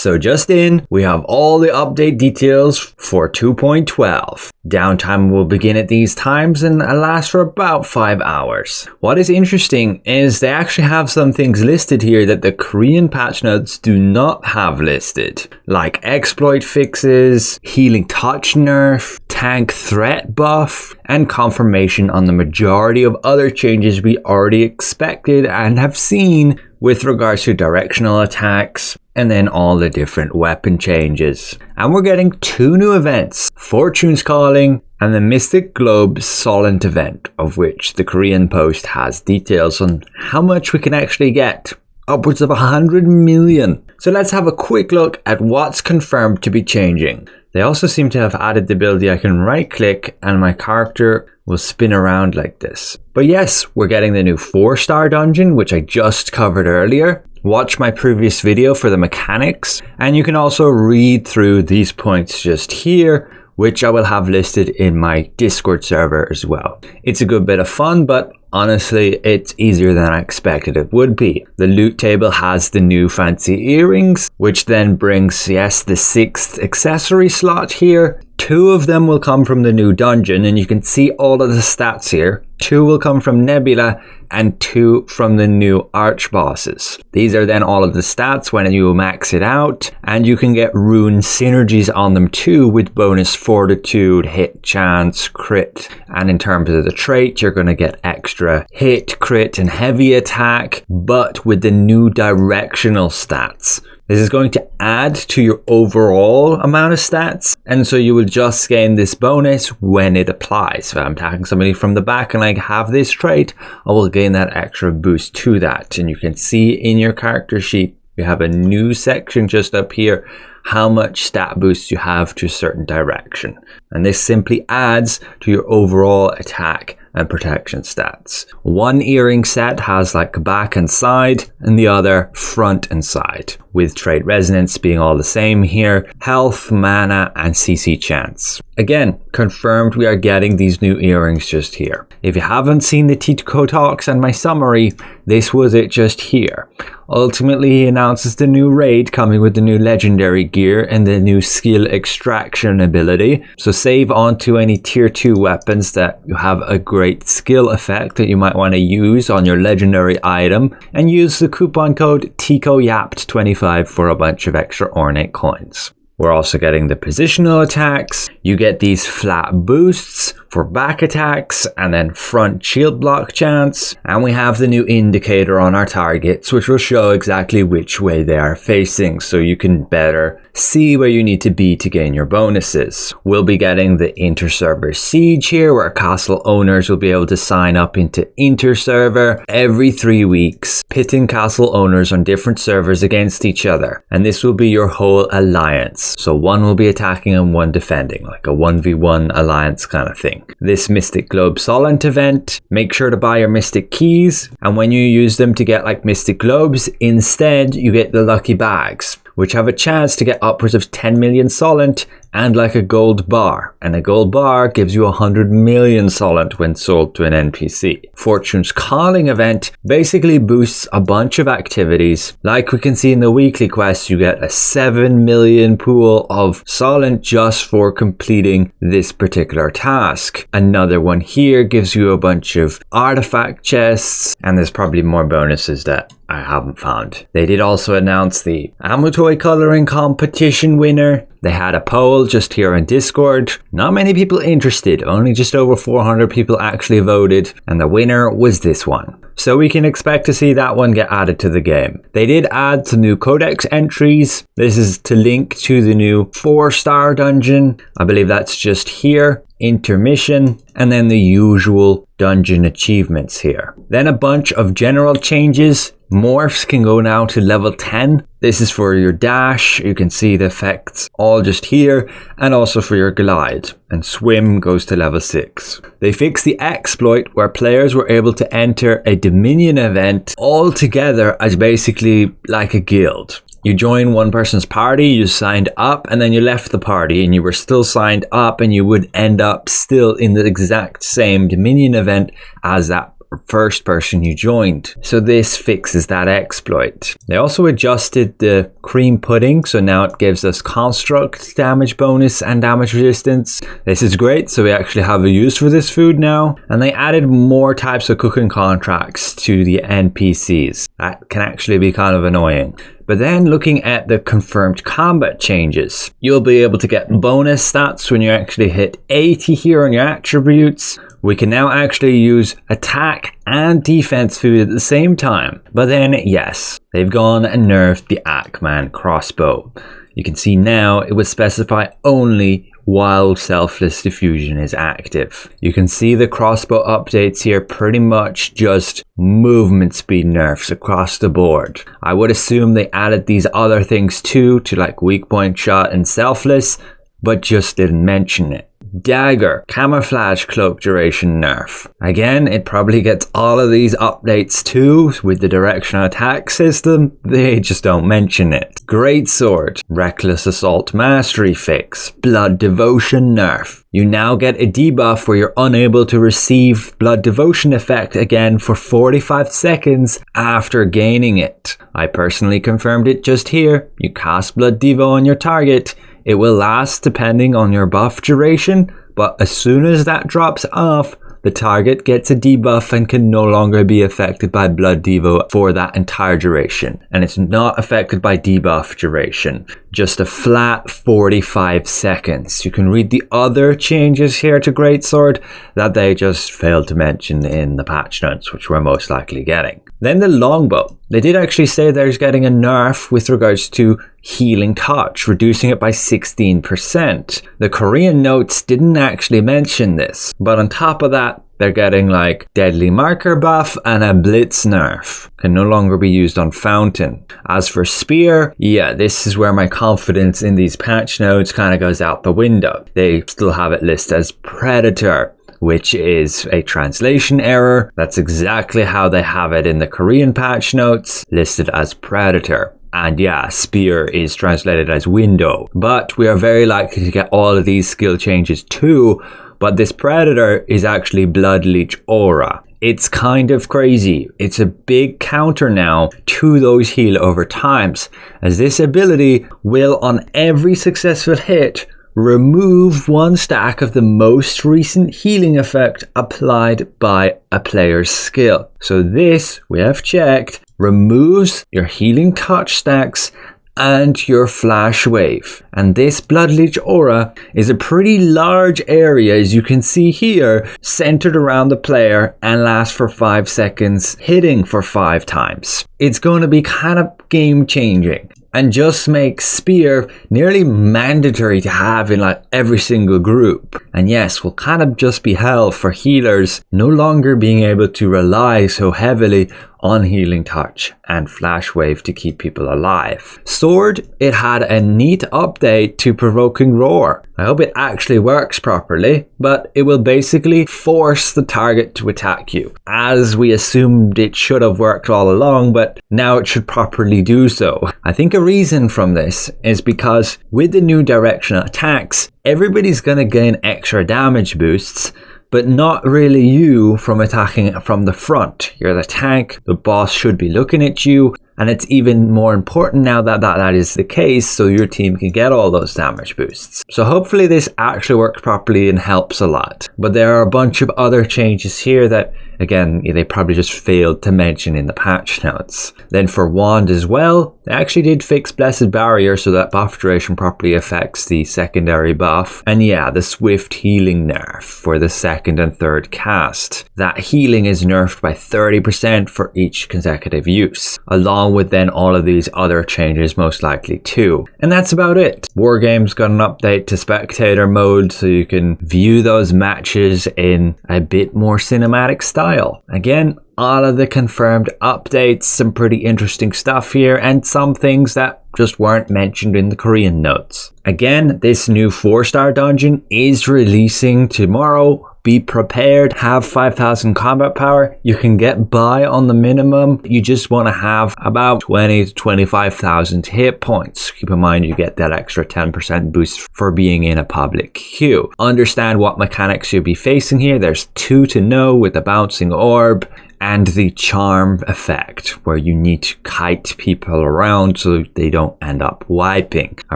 So just in, we have all the update details for 2.12. Downtime will begin at these times and last for about 5 hours. What is interesting is they actually have some things listed here that the Korean patch notes do not have listed, like exploit fixes, healing touch nerf, tank threat buff, and confirmation on the majority of other changes we already expected and have seen with regards to directional attacks, and then all the different weapon changes. And we're getting 2 new events, Fortune's Calling and the Mystic Globe Sollant event, of which the Korean Post has details on how much we can actually get, upwards of 100 million. So let's have a quick look at what's confirmed to be changing. They also seem to have added the ability I can right click and my character will spin around like this. But yes, we're getting the new 4-star dungeon, which I just covered earlier. Watch my previous video for the mechanics, and you can also read through these points just here, which I will have listed in my Discord server as well. It's a good bit of fun, but honestly, it's easier than I expected it would be. The loot table has the new fancy earrings, which then brings, yes, the 6th accessory slot here. 2 of them will come from the new dungeon, and you can see all of the stats here. 2 will come from Nebula, and 2 from the new arch bosses. These are then all of the stats when you max it out, and you can get rune synergies on them too, with bonus fortitude, hit chance, crit, and in terms of the trait, you're going to get extra hit, crit, and heavy attack, but with the new directional stats. This is going to add to your overall amount of stats, and so you will just gain this bonus when it applies. So if I'm attacking somebody from the back and I have this trait, I will gain that extra boost to that. And you can see in your character sheet, you have a new section just up here, how much stat boost you have to a certain direction. And this simply adds to your overall attack and protection stats. One earring set has like back and side, and the other front and side, with trait resonance being all the same here, health, mana, and CC chance. Again, confirmed we are getting these new earrings just here. If you haven't seen the Tico talks and my summary, this was it just here. Ultimately, he announces the new raid coming with the new legendary gear and the new skill extraction ability. So save onto any tier 2 weapons that you have a great skill effect that you might want to use on your legendary item, and use the coupon code TICOYAPT25 for a bunch of extra ornate coins. We're also getting the positional attacks. You get these flat boosts for back attacks and then front shield block chance. And we have the new indicator on our targets, which will show exactly which way they are facing, so you can better see where you need to be to gain your bonuses. We'll be getting the Interserver Siege here, where castle owners will be able to sign up into Interserver every 3 weeks, pitting castle owners on different servers against each other. And this will be your whole alliance. So one will be attacking and one defending, like a 1v1 alliance kind of thing. This Mystic Globe Sollant event, make sure to buy your Mystic Keys, and when you use them to get like Mystic Globes, instead you get the Lucky Bags, which have a chance to get upwards of 10 million Sollant and like a gold bar. And a gold bar gives you 100 million Sollant when sold to an NPC. Fortune's Calling event basically boosts a bunch of activities. Like we can see in the weekly quest, you get a 7 million pool of Sollant just for completing this particular task. Another one here gives you a bunch of artifact chests, and there's probably more bonuses that I haven't found. They did also announce the Amitoi coloring competition winner. They had a poll just here on Discord. Not many people interested, only just over 400 people actually voted, and the winner was this one. So we can expect to see that one get added to the game. They did add some new Codex entries. This is to link to the new 4-star dungeon. I believe that's just here. Intermission, and then the usual dungeon achievements here. Then a bunch of general changes. Morphs can go now to level 10. This is for your dash. You can see the effects all just here, and also for your glide. And swim goes to level 6. They fixed the exploit where players were able to enter a Dominion event all together as basically like a guild. You join one person's party, you signed up, and then you left the party and you were still signed up, and you would end up still in the exact same Dominion event as that first person you joined. So this fixes that exploit. They also adjusted the cream pudding, so now it gives us construct damage bonus and damage resistance. This is great, so we actually have a use for this food now. And they added more types of cooking contracts to the NPCs. That can actually be kind of annoying. But then looking at the confirmed combat changes, you'll be able to get bonus stats when you actually hit 80 here on your attributes. We can now actually use attack and defense food at the same time. But then, yes, they've gone and nerfed the akman crossbow. You can see now it would specify only while selfless diffusion is active. You can see the crossbow updates here, pretty much just movement speed nerfs across the board. I would assume they added these other things too, to like weak point shot and selfless, but just didn't mention it. Dagger, camouflage cloak duration nerf. Again, it probably gets all of these updates too with the directional attack system. They just don't mention it. Greatsword, reckless assault mastery fix. Blood devotion nerf. You now get a debuff where you're unable to receive blood devotion effect again for 45 seconds after gaining it. I personally confirmed it just here. You cast blood devo on your target. It will last depending on your buff duration, but as soon as that drops off, the target gets a debuff and can no longer be affected by blood devo for that entire duration. And it's not affected by debuff duration, just a flat 45 seconds. You can read the other changes here to Greatsword that they just failed to mention in the patch notes, which we're most likely getting. Then the Longbow. They did actually say there's getting a nerf with regards to healing touch, reducing it by 16%. The Korean notes didn't actually mention this, but on top of that, they're getting like deadly marker buff and a blitz nerf. Can no longer be used on fountain. As for spear, yeah, this is where my confidence in these patch notes kind of goes out the window. They still have it listed as predator, which is a translation error. That's exactly how they have it in the Korean patch notes, listed as predator. And yeah, spear is translated as window. But we are very likely to get all of these skill changes too. But this predator is actually blood leech aura. It's kind of crazy. It's a big counter now to those heal over times, as this ability will on every successful hit remove one stack of the most recent healing effect applied by a player's skill. So this, we have checked, removes your healing touch stacks and your flash wave. And this blood leech aura is a pretty large area, as you can see here, centered around the player and lasts for 5 seconds, hitting for 5 times. It's going to be kind of game changing and just makes spear nearly mandatory to have in like every single group. And yes, will kind of just be hell for healers no longer being able to rely so heavily on healing touch and flash wave to keep people alive. Sword, it had a neat update to provoking roar. I hope it actually works properly, but it will basically force the target to attack you, as we assumed it should have worked all along, but now it should properly do so. I think a reason from this is because with the new directional attacks, everybody's gonna gain extra damage boosts, but not really you from attacking from the front. You're the tank, the boss should be looking at you, and it's even more important now that that is the case, so your team can get all those damage boosts. So hopefully this actually works properly and helps a lot. But there are a bunch of other changes here that, again, they probably just failed to mention in the patch notes. Then for wand as well, they actually did fix Blessed Barrier so that buff duration properly affects the secondary buff. And yeah, the swift healing nerf for the second and third cast. That healing is nerfed by 30% for each consecutive use, along with then all of these other changes most likely too. And that's about it. Wargames got an update to spectator mode so you can view those matches in a bit more cinematic style. Again, all of the confirmed updates, some pretty interesting stuff here, and some things that just weren't mentioned in the Korean notes. Again, this new 4-star dungeon is releasing tomorrow, Be prepared, have 5,000 combat power. You can get by on the minimum. You just want to have about 20 to 25,000 hit points. Keep in mind you get that extra 10% boost for being in a public queue. Understand what mechanics you'll be facing here. There's 2 to know with the bouncing orb and the charm effect, where you need to kite people around so they don't end up wiping. I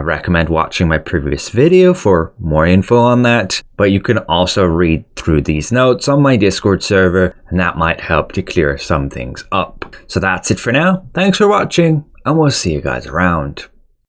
recommend watching my previous video for more info on that, but you can also read through these notes on my Discord server, and that might help to clear some things up. So that's it for now. Thanks for watching, and we'll see you guys around.